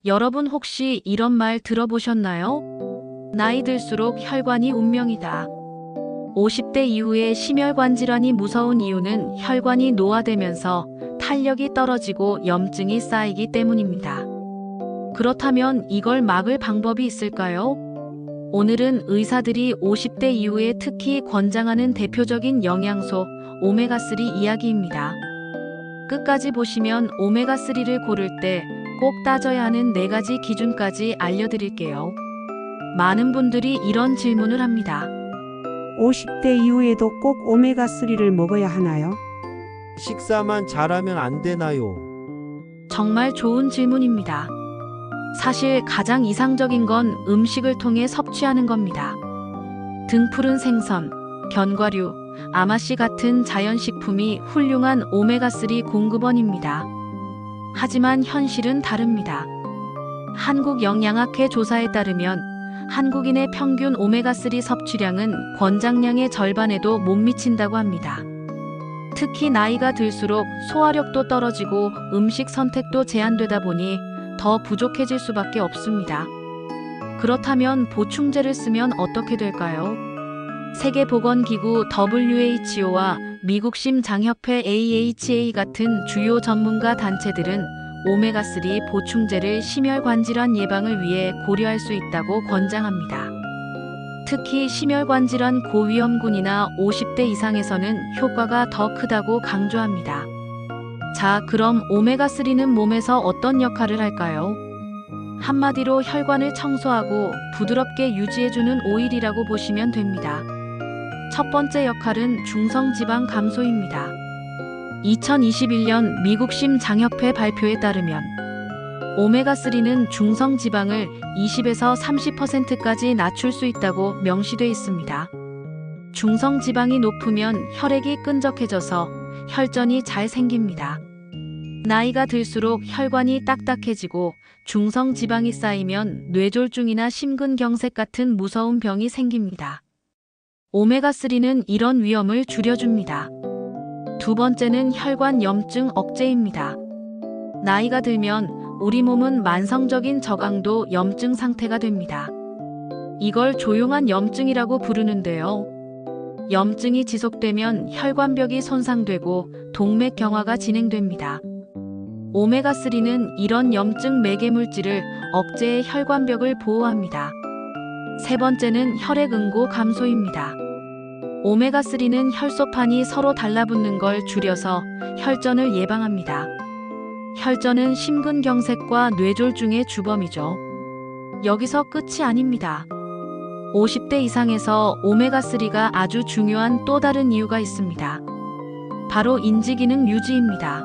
여러분 혹시 이런 말 들어보셨나요? 나이 들수록 혈관이 운명이다. 50대 이후에 심혈관 질환이 무서운 이유는 혈관이 노화되면서 탄력이 떨어지고 염증이 쌓이기 때문입니다. 그렇다면 이걸 막을 방법이 있을까요? 오늘은 의사들이 50대 이후에 특히 권장하는 대표적인 영양소 오메가3 이야기입니다. 끝까지 보시면 오메가3를 고를 때 꼭 따져야 하는 4가지 기준까지 알려드릴게요. 많은 분들이 이런 질문을 합니다. 50대 이후에도 꼭 오메가3를 먹어야 하나요? 식사만 잘하면 안 되나요? 정말 좋은 질문입니다. 사실 가장 이상적인 건 음식을 통해 섭취하는 겁니다. 등푸른 생선, 견과류, 아마씨 같은 자연식품이 훌륭한 오메가3 공급원입니다. 하지만 현실은 다릅니다. 한국영양학회 조사에 따르면 한국인의 평균 오메가3 섭취량은 권장량의 절반에도 못 미친다고 합니다. 특히 나이가 들수록 소화력도 떨어지고 음식 선택도 제한되다 보니 더 부족해질 수밖에 없습니다. 그렇다면 보충제를 쓰면 어떻게 될까요? 세계보건기구 WHO와 미국 심장협회 AHA 같은 주요 전문가 단체들은 오메가3 보충제를 심혈관질환 예방을 위해 고려할 수 있다고 권장합니다. 특히 심혈관질환 고위험군이나 50대 이상에서는 효과가 더 크다고 강조합니다. 자, 그럼 오메가3는 몸에서 어떤 역할을 할까요? 한마디로 혈관을 청소하고 부드럽게 유지해주는 오일이라고 보시면 됩니다. 첫 번째 역할은 중성지방 감소입니다. 2021년 미국 심장협회 발표에 따르면 오메가3는 중성지방을 20에서 30%까지 낮출 수 있다고 명시돼 있습니다. 중성지방이 높으면 혈액이 끈적해져서 혈전이 잘 생깁니다. 나이가 들수록 혈관이 딱딱해지고 중성지방이 쌓이면 뇌졸중이나 심근경색 같은 무서운 병이 생깁니다. 오메가3는 이런 위험을 줄여줍니다. 두 번째는 혈관 염증 억제입니다. 나이가 들면 우리 몸은 만성적인 저강도 염증 상태가 됩니다. 이걸 조용한 염증이라고 부르는데요. 염증이 지속되면 혈관벽이 손상되고 동맥경화가 진행됩니다. 오메가3는 이런 염증 매개물질을 억제해 혈관벽을 보호합니다. 세 번째는 혈액응고 감소입니다. 오메가3는 혈소판이 서로 달라붙는 걸 줄여서 혈전을 예방합니다. 혈전은 심근경색과 뇌졸중의 주범이죠. 여기서 끝이 아닙니다. 50대 이상에서 오메가3가 아주 중요한 또 다른 이유가 있습니다. 바로 인지기능 유지입니다.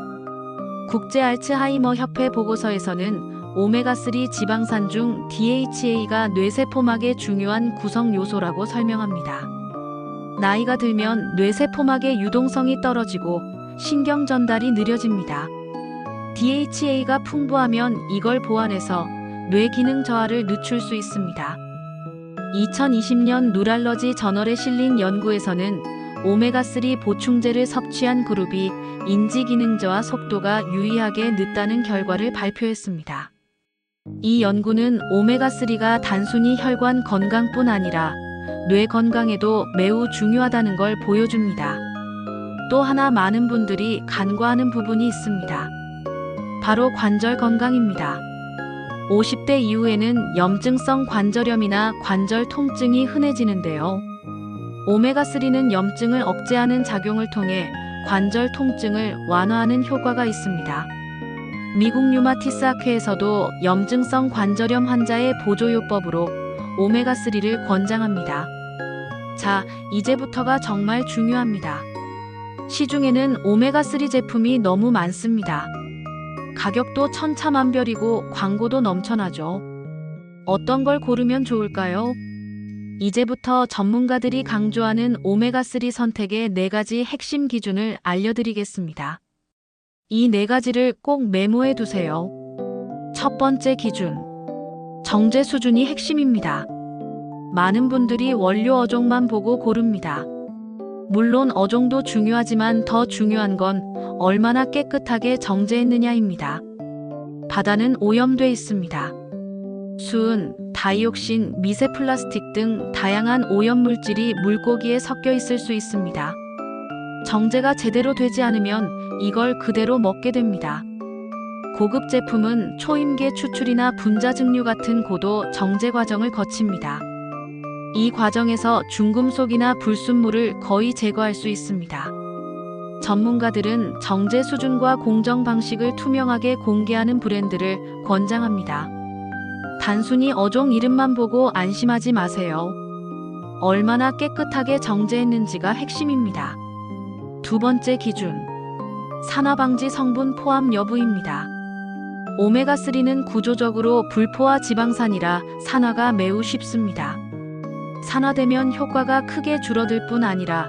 국제 알츠하이머 협회 보고서에서는 오메가3 지방산 중 DHA가 뇌세포막의 중요한 구성 요소라고 설명합니다. 나이가 들면 뇌세포막의 유동성이 떨어지고 신경 전달이 느려집니다. DHA가 풍부하면 이걸 보완해서 뇌 기능 저하를 늦출 수 있습니다. 2020년 누랄러지 저널에 실린 연구에서는 오메가3 보충제를 섭취한 그룹이 인지 기능 저하 속도가 유의하게 늦다는 결과를 발표했습니다. 이 연구는 오메가3가 단순히 혈관 건강뿐 아니라 뇌 건강에도 매우 중요하다는 걸 보여줍니다. 또 하나 많은 분들이 간과하는 부분이 있습니다. 바로 관절 건강입니다. 50대 이후에는 염증성 관절염이나 관절 통증이 흔해지는데요. 오메가3는 염증을 억제하는 작용을 통해 관절 통증을 완화하는 효과가 있습니다. 미국 류마티스 학회에서도 염증성 관절염 환자의 보조요법으로 오메가3를 권장합니다. 자, 이제부터가 정말 중요합니다. 시중에는 오메가3 제품이 너무 많습니다. 가격도 천차만별이고 광고도 넘쳐나죠. 어떤 걸 고르면 좋을까요? 이제부터 전문가들이 강조하는 오메가3 선택의 4가지 핵심 기준을 알려드리겠습니다. 이 4가지를 꼭 메모해 두세요. 첫 번째 기준. 정제 수준이 핵심입니다. 많은 분들이 원료 어종만 보고 고릅니다. 물론 어종도 중요하지만 더 중요한 건 얼마나 깨끗하게 정제했느냐입니다. 바다는 오염돼 있습니다. 수은, 다이옥신, 미세 플라스틱 등 다양한 오염물질이 물고기에 섞여 있을 수 있습니다. 정제가 제대로 되지 않으면 이걸 그대로 먹게 됩니다. 고급 제품은 초임계 추출이나 분자 증류 같은 고도 정제 과정을 거칩니다. 이 과정에서 중금속이나 불순물을 거의 제거할 수 있습니다. 전문가들은 정제 수준과 공정 방식을 투명하게 공개하는 브랜드를 권장합니다. 단순히 어종 이름만 보고 안심하지 마세요. 얼마나 깨끗하게 정제했는지가 핵심입니다. 두 번째 기준, 산화방지 성분 포함 여부입니다. 오메가3는 구조적으로 불포화 지방산이라 산화가 매우 쉽습니다. 산화되면 효과가 크게 줄어들 뿐 아니라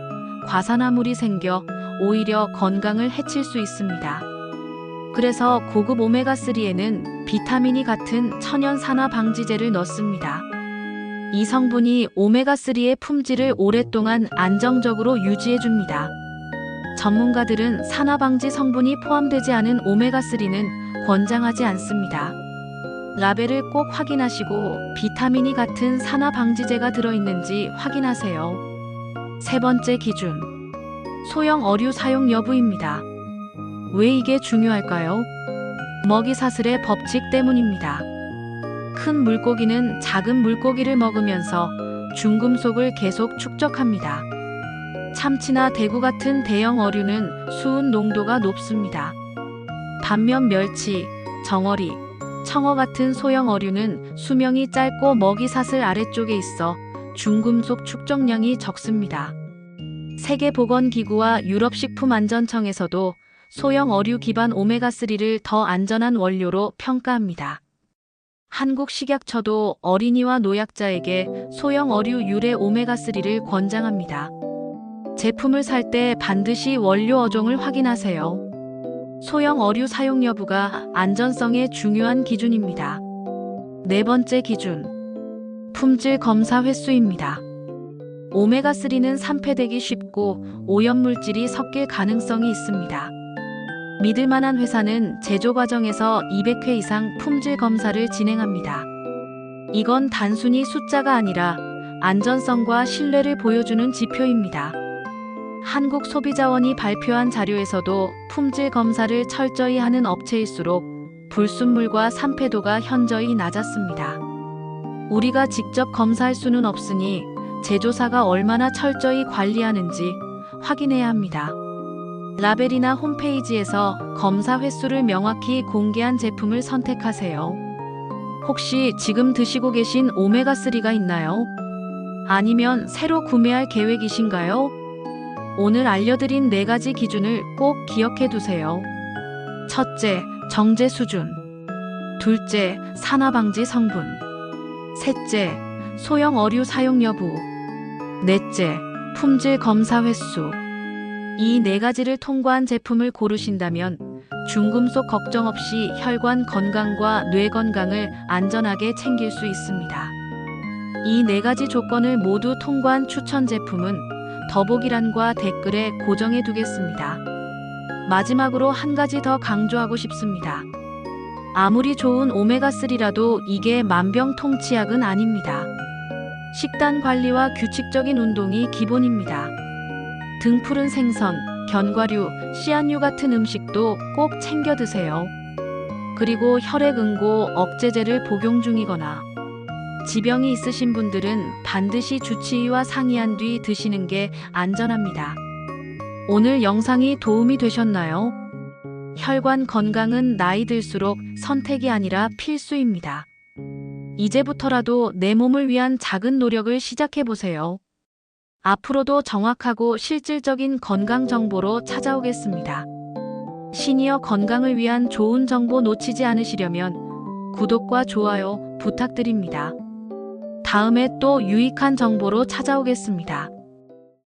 과산화물이 생겨 오히려 건강을 해칠 수 있습니다. 그래서 고급 오메가3에는 비타민이 같은 천연 산화 방지제를 넣습니다. 이 성분이 오메가3의 품질을 오랫동안 안정적으로 유지해줍니다. 전문가들은 산화 방지 성분이 포함되지 않은 오메가3는 권장하지 않습니다. 라벨을 꼭 확인하시고 비타민이 같은 산화 방지제가 들어있는지 확인하세요. 세 번째 기준, 소형 어류 사용 여부입니다. 왜 이게 중요할까요? 먹이 사슬의 법칙 때문입니다. 큰 물고기는 작은 물고기를 먹으면서 중금속을 계속 축적합니다. 참치나 대구 같은 대형 어류는 수은 농도가 높습니다. 반면 멸치, 정어리, 청어 같은 소형 어류는 수명이 짧고 먹이 사슬 아래쪽에 있어 중금속 축적량이 적습니다. 세계보건기구와 유럽식품안전청에서도 소형 어류 기반 오메가3를 더 안전한 원료로 평가합니다. 한국식약처도 어린이와 노약자에게 소형 어류 유래 오메가3를 권장합니다. 제품을 살 때 반드시 원료 어종을 확인하세요. 소형 어류 사용 여부가 안전성의 중요한 기준입니다. 네 번째 기준, 품질 검사 횟수입니다. 오메가3는 산패되기 쉽고 오염물질이 섞일 가능성이 있습니다. 믿을만한 회사는 제조 과정에서 200회 이상 품질 검사를 진행합니다. 이건 단순히 숫자가 아니라 안전성과 신뢰를 보여주는 지표입니다. 한국소비자원이 발표한 자료에서도 품질 검사를 철저히 하는 업체일수록 불순물과 산패도가 현저히 낮았습니다. 우리가 직접 검사할 수는 없으니 제조사가 얼마나 철저히 관리하는지 확인해야 합니다. 라벨이나 홈페이지에서 검사 횟수를 명확히 공개한 제품을 선택하세요. 혹시 지금 드시고 계신 오메가3가 있나요? 아니면 새로 구매할 계획이신가요? 오늘 알려드린 4가지 기준을 꼭 기억해 두세요. 첫째, 정제 수준. 둘째, 산화방지 성분. 셋째, 소형 어류 사용 여부. 넷째, 품질 검사 횟수. 이 4가지를 통과한 제품을 고르신다면 중금속 걱정 없이 혈관 건강과 뇌 건강을 안전하게 챙길 수 있습니다. 이 4가지 조건을 모두 통과한 추천 제품은 더보기란과 댓글에 고정해 두겠습니다. 마지막으로 한 가지 더 강조하고 싶습니다. 아무리 좋은 오메가3라도 이게 만병통치약은 아닙니다. 식단 관리와 규칙적인 운동이 기본입니다. 등푸른 생선, 견과류, 씨앗류 같은 음식도 꼭 챙겨 드세요. 그리고 혈액응고 억제제를 복용 중이거나 지병이 있으신 분들은 반드시 주치의와 상의한 뒤 드시는 게 안전합니다. 오늘 영상이 도움이 되셨나요? 혈관 건강은 나이 들수록 선택이 아니라 필수입니다. 이제부터라도 내 몸을 위한 작은 노력을 시작해보세요. 앞으로도 정확하고 실질적인 건강 정보로 찾아오겠습니다. 시니어 건강을 위한 좋은 정보 놓치지 않으시려면 구독과 좋아요 부탁드립니다. 다음에 또 유익한 정보로 찾아오겠습니다.